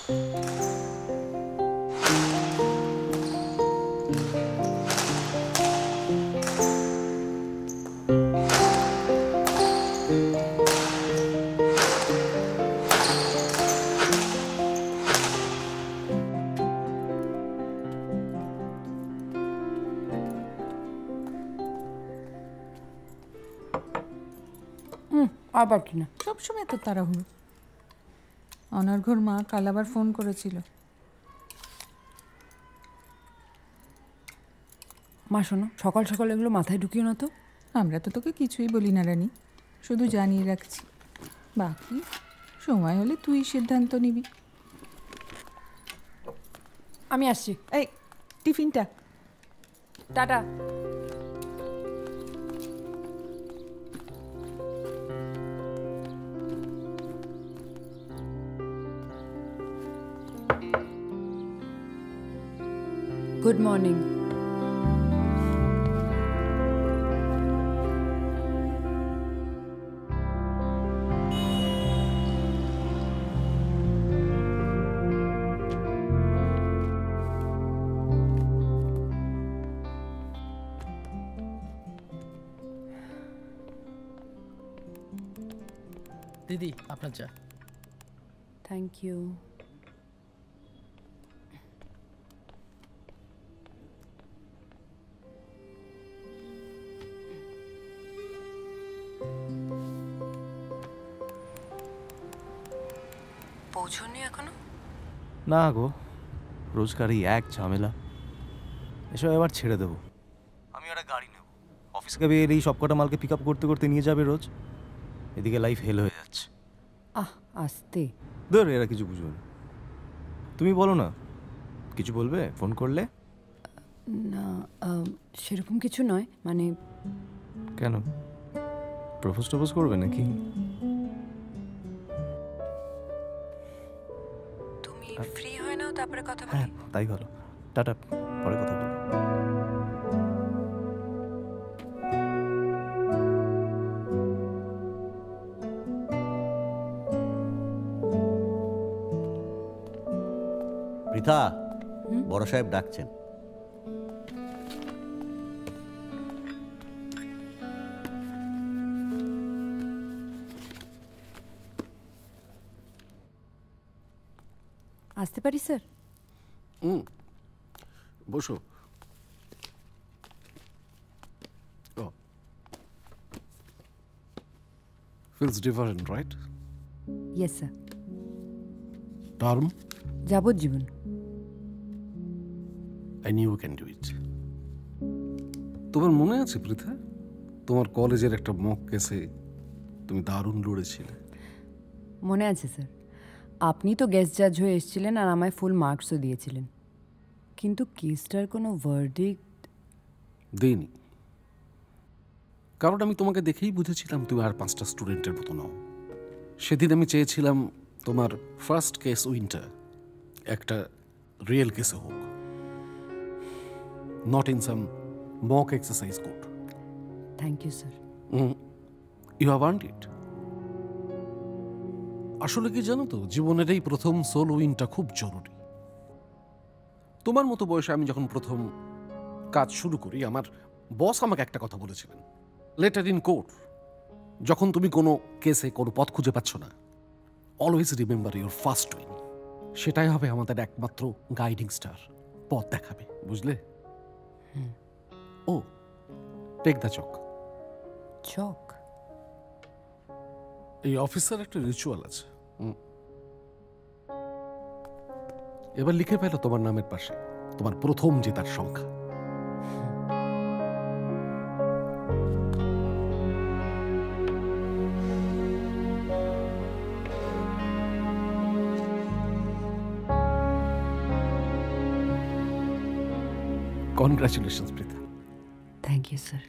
আবার কিনা সবসময় তো তাড়াহুড়ো। অনর্ঘর মা কাল আবার ফোন করেছিল। মা শোনো, সকাল সকাল এগুলো মাথায় ঢুকিও না তো। আমরা তো তোকে কিছুই বলি না রানী, শুধু জানিয়ে রাখছি। বাকি সময় হলে তুই সিদ্ধান্ত নিবি। আমি আসছি। এই টিফিনটা। টাটা। Good morning. দিদি আপনার চা। Thank you. পৌঁছনি এখনো? না গো, রোজকারই এক ঝামেলা। এসব এবার ছেড়ে দেবো। আমি একটা গাড়ি নেব, অফিসকে বের এই সব কটা মালকে পিক আপ করতে করতে নিয়ে যাবে রোজ। এদিকে লাইফ হেল হয়ে যাচ্ছে। আস্তে। ধর, এরা কিছু বুঝবে না। তুমি বলো না, কিছু বলবে ফোন করলে? না, সেরকম কিছু নয়, মানে। কেন, প্রপোজ টপোজ করবে নাকি? তুমি ফ্রি হয়ে নাও, তারপরে কথা বলি। হ্যাঁ, তাই ভালো। টাটা, পরে কথা বলবো। পৃথা, বড় সাহেব ডাকছেন। আসতে পারি স্যার? বসো। Feels different, right? Yes sir. Term? যাবজ্জীবন। I knew you can do it. তোমার মনে আছে পৃথা, তোমার কলেজের একটা মক কেসে তুমি দারুণ লড়েছিলে? মনে আছে স্যার। আপনি তো গেস্ট জাজ হয়ে এসেছিলেন আর আমায় ফুল মার্কসও দিয়েছিলেন, কিন্তু কেসটার কোনো ভার্ডিক্ট দেইনি। কারণ আমি তোমাকে দেখেই বুঝেছিলাম তুমি আর 5টা স্টুডেন্টের মতো নাও। সেদিন আমি চেয়েছিলাম তোমার ফার্স্ট কেস উইন্টার একটা রিয়েল কেসে হোক, not in some mock exercise court. Thank you sir. You have earned it. আসলে কি জানো তো, জীবনের এই প্রথম সোল উইনটা খুব জরুরি। তোমার মতো বয়সে আমি যখন প্রথম কাজ শুরু করি, আমার বস আমাকে একটা কথা বলেছিলেন, লেটার ইন কোর্ট, যখন তুমি কোনো কেসে কোনো পথ খুঁজে পাচ্ছ না, always remember your first win. সেটাই হবে আমাদের একমাত্র গাইডিং স্টার, পথ দেখাবে, বুঝলে? ও, টেক দ্য চক। চক? এই অফিসার একটা রিচুয়াল আছে। এবার লিখে ফেলো তোমার নামের পাশে তোমার প্রথম জেতার সংখ্যা। Congratulations, Pritha. Thank you, sir.